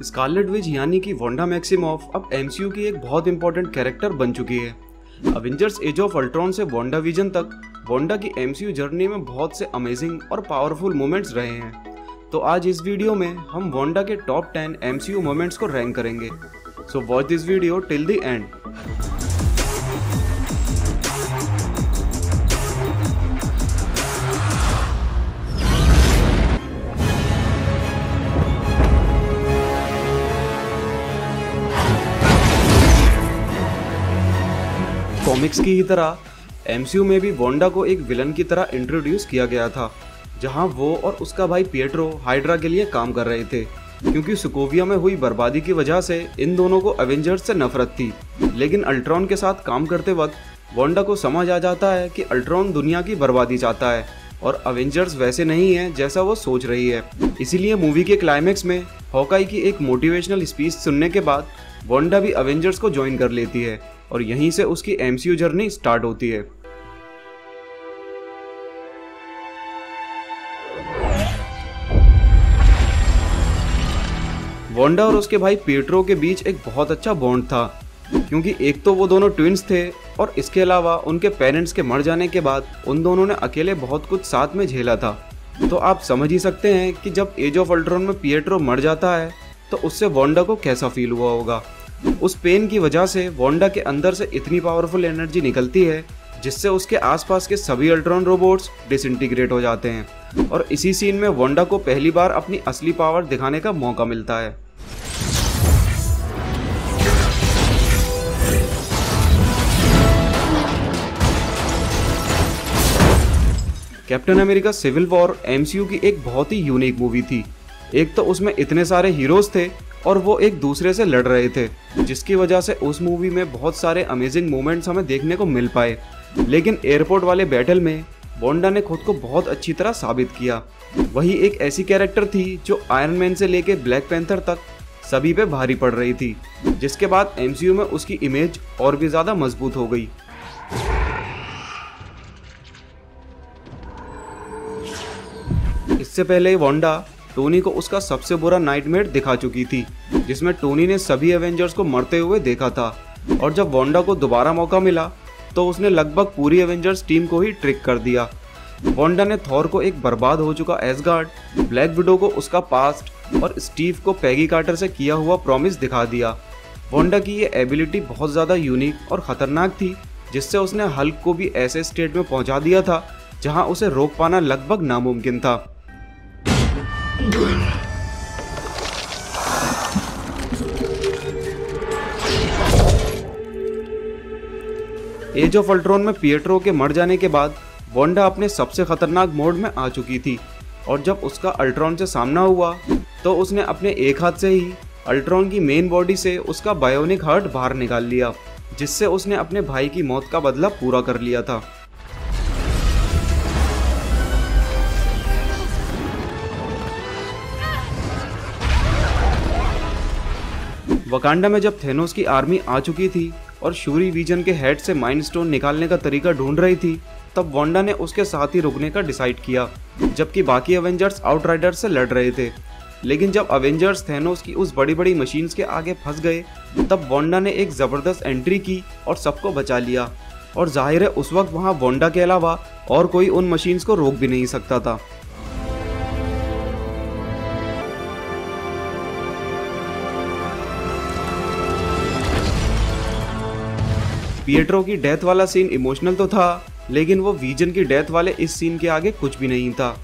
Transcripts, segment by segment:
Scarlet Witch यानी कि Wanda Maximoff अब एमसीयू की एक बहुत इंपॉर्टेंट कैरेक्टर बन चुकी है। अवेंजर्स एज ऑफ अल्ट्रॉन से वांडा विजन तक वांडा की एमसीयू जर्नी में बहुत से अमेजिंग और पावरफुल मोमेंट्स रहे हैं। तो आज इस वीडियो में हम वांडा के टॉप 10 एमसीयू मोमेंट्स को रैंक करेंगे। So watch this video till the end. Comics की ही तरह एमसीयू में भी वांडा को एक विलन की तरह इंट्रोड्यूस किया गया था, जहां वो और उसका भाई पिएट्रो हाइड्रा के लिए काम कर रहे थे, क्योंकि सोकोविया में हुई बर्बादी की वजह से इन दोनों को एवेंजर्स से नफरत थी। लेकिन अल्ट्रॉन के साथ काम करते वक्त वांडा को समझ आ जाता है कि अल्ट्रॉन दुनिया की बर्बादी चाहता है और एवेंजर्स वैसे नहीं है जैसा वो सोच रही है। इसीलिए मूवी के क्लाइमेक्स में हॉकाई की एक मोटिवेशनल स्पीच सुनने के बाद वांडा भी एवेंजर्स को ज्वाइन कर लेती है और यहीं से उसकी एमसीयू जर्नी स्टार्ट होती है। वांडा और उसके भाई पिएट्रो के बीच एक बहुत अच्छा बॉन्ड था, क्योंकि एक तो वो दोनों ट्विंस थे और इसके अलावा उनके पेरेंट्स के मर जाने के बाद उन दोनों ने अकेले बहुत कुछ साथ में झेला था। तो आप समझ ही सकते हैं कि जब एज ऑफ अल्ट्रॉन में पिएट्रो मर जाता है तो उससे वांडा को कैसा फील हुआ होगा। उस पेन की वजह से वांडा के अंदर से इतनी पावरफुल एनर्जी निकलती है जिससे उसके आसपास के सभी अल्ट्रॉन रोबोट्स डिसइंटीग्रेट हो जाते हैं और इसी सीन में वांडा को पहली बार अपनी असली पावर दिखाने का मौका मिलता है। Captain America Civil War MCU की एक बहुत ही यूनिक मूवी थी। एक तो उसमें इतने सारे हीरोज थे और वो एक दूसरे से लड़ रहे थे, जिसकी वजह से उस मूवी में बहुत सारे अमेजिंग मोमेंट्स हमें देखने को मिल पाए। लेकिन एयरपोर्ट वाले बैटल में वांडा ने खुद को बहुत अच्छी तरह साबित किया। वही एक ऐसी कैरेक्टर थी जो आयरन मैन से लेके ब्लैक पैंथर तक सभी पे भारी पड़ रही थी, जिसके बाद एमसीयू में उसकी इमेज और भी ज्यादा मजबूत हो गई। इससे पहले वांडा टोनी को उसका सबसे बुरा नाइटमेयर दिखा चुकी थी, जिसमें टोनी ने सभी एवेंजर्स को मरते हुए देखा था। और जब वांडा को दोबारा मौका मिला तो उसने लगभग पूरी एवेंजर्स टीम को ही ट्रिक कर दिया। वांडा ने थॉर को एक बर्बाद हो चुका एसगार्ड, ब्लैक विडो को उसका पास्ट और स्टीव को पैगी कार्टर से किया हुआ प्रॉमिस दिखा दिया। वांडा की ये एबिलिटी बहुत ज़्यादा यूनिक और ख़तरनाक थी, जिससे उसने हल्क को भी ऐसे स्टेट में पहुंचा दिया था जहां उसे रोक पाना लगभग नामुमकिन था। एज ऑफ अल्ट्रॉन में पिएट्रो के मर जाने के बाद वांडा अपने सबसे खतरनाक मोड में आ चुकी थी और जब उसका अल्ट्रॉन से सामना हुआ तो उसने अपने एक हाथ से ही अल्ट्रॉन की मेन बॉडी से उसका बायोनिक हार्ट बाहर निकाल लिया, जिससे उसने अपने भाई की मौत का बदला पूरा कर लिया था। वकांडा में जब थेनोस की आर्मी आ चुकी थी और शूरी विजन के हेड से माइंड स्टोन निकालने का तरीका ढूंढ रही थी, तब वांडा ने उसके साथ ही रुकने का डिसाइड किया, जबकि बाकी एवेंजर्स आउटराइडर्स से लड़ रहे थे। लेकिन जब एवेंजर्स थेनोस की उस बड़ी बड़ी मशीन्स के आगे फंस गए, तब वांडा ने एक ज़बरदस्त एंट्री की और सबको बचा लिया। और जाहिर है उस वक्त वहाँ वांडा के अलावा और कोई उन मशीन्स को रोक भी नहीं सकता था। पिएट्रो की डेथ वाला सीन इमोशनल तो था, लेकिन वो विजन की डेथ वाले इस सीन के आगे कुछ भी नहीं था।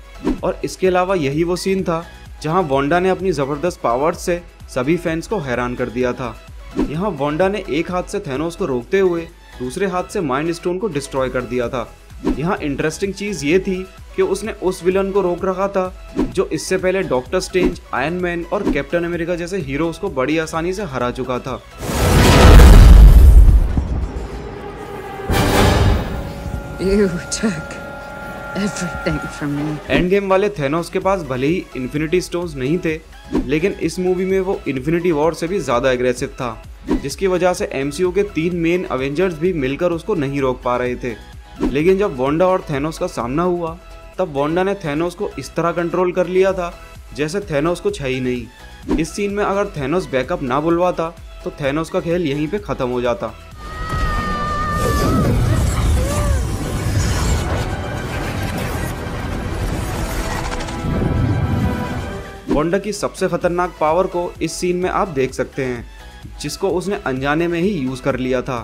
और इसके अलावा यही वो सीन था जहां वांडा ने अपनी ज़बरदस्त पावर्स से सभी फैंस को हैरान कर दिया था। यहाँ वांडा ने एक हाथ से थेनोस को रोकते हुए दूसरे हाथ से माइंड स्टोन को डिस्ट्रॉय कर दिया था। यहाँ इंटरेस्टिंग चीज़ ये थी कि उसने उस विलन को रोक रखा था जो इससे पहले डॉक्टर स्ट्रेंज, आयरन मैन और कैप्टन अमेरिका जैसे हीरोज को बड़ी आसानी से हरा चुका था। You took everything from me. End game वाले थेनोस के पास भले ही इन्फिनिटी स्टोन्स नहीं थे, लेकिन इस मूवी में वो इन्फिनिटी वॉर से भी ज्यादा एग्रेसिव था, जिसकी वजह से एमसीयू के 3 मेन एवेंजर्स भी मिलकर उसको नहीं रोक पा रहे थे। लेकिन जब वांडा और थेनोस का सामना हुआ, तब वांडा ने थेनोस को इस तरह कंट्रोल कर लिया था जैसे थेनोस कुछ है ही नहीं। इस सीन में अगर थैनोस बैकअप ना बुलवाता तो थैनोस का खेल यहीं पे खत्म हो जाता। वांडा की सबसे खतरनाक पावर को इस सीन में आप देख सकते हैं, जिसको उसने अनजाने में ही यूज कर लिया था।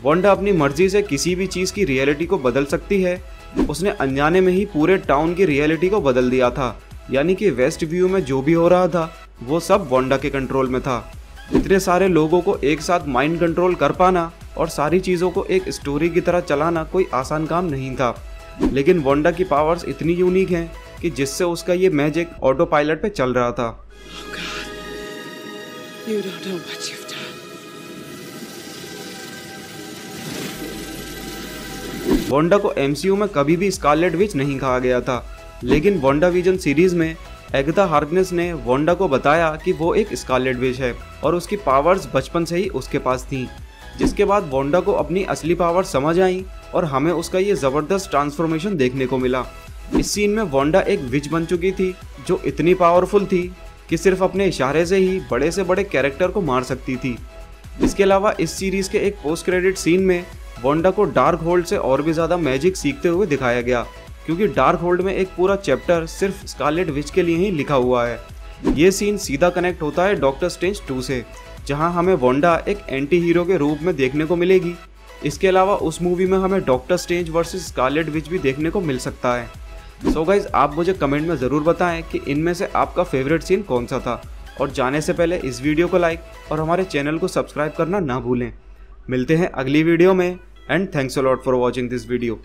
वांडा अपनी मर्जी से किसी भी चीज की रियलिटी को बदल सकती है। उसने अनजाने में ही पूरे टाउन की रियलिटी को बदल दिया था, यानी कि वेस्ट व्यू में जो भी हो रहा था वो सब वांडा के कंट्रोल में था। इतने सारे लोगों को एक साथ माइंड कंट्रोल कर पाना और सारी चीज़ों को एक स्टोरी की तरह चलाना कोई आसान काम नहीं था, लेकिन वांडा की पावर्स इतनी यूनिक हैं कि जिससे उसका ये मैजिक ऑटो पायलट पे चल रहा था। You don't know what you've done. Wanda को एमसीयू में कभी भी स्कारलेट विच नहीं कहा गया था, लेकिन वांडाविजन सीरीज में एगाथा हार्कनेस ने वांडा को बताया कि वो एक स्कारलेट विच है और उसकी पावर्स बचपन से ही उसके पास थी, जिसके बाद वांडा को अपनी असली पावर समझ आई और हमें उसका ये ज़बरदस्त ट्रांसफॉर्मेशन देखने को मिला। इस सीन में वांडा एक विच बन चुकी थी जो इतनी पावरफुल थी कि सिर्फ अपने इशारे से ही बड़े से बड़े कैरेक्टर को मार सकती थी। इसके अलावा इस सीरीज़ के एक पोस्ट क्रेडिट सीन में वांडा को डार्क होल्ड से और भी ज़्यादा मैजिक सीखते हुए दिखाया गया, क्योंकि डार्क होल्ड में एक पूरा चैप्टर सिर्फ स्कारलेट विच के लिए ही लिखा हुआ है। ये सीन सीधा कनेक्ट होता है डॉक्टर स्ट्रेंज 2 से, जहां हमें वांडा एक एंटी हीरो के रूप में देखने को मिलेगी। इसके अलावा उस मूवी में हमें doctor strange versus Scarlet Witch भी देखने को मिल सकता है। सो गाइज, आप मुझे कमेंट में ज़रूर बताएं कि इनमें से आपका फेवरेट सीन कौन सा था, और जाने से पहले इस वीडियो को लाइक और हमारे चैनल को सब्सक्राइब करना ना भूलें। मिलते हैं अगली वीडियो में, and thanks a lot for watching this video.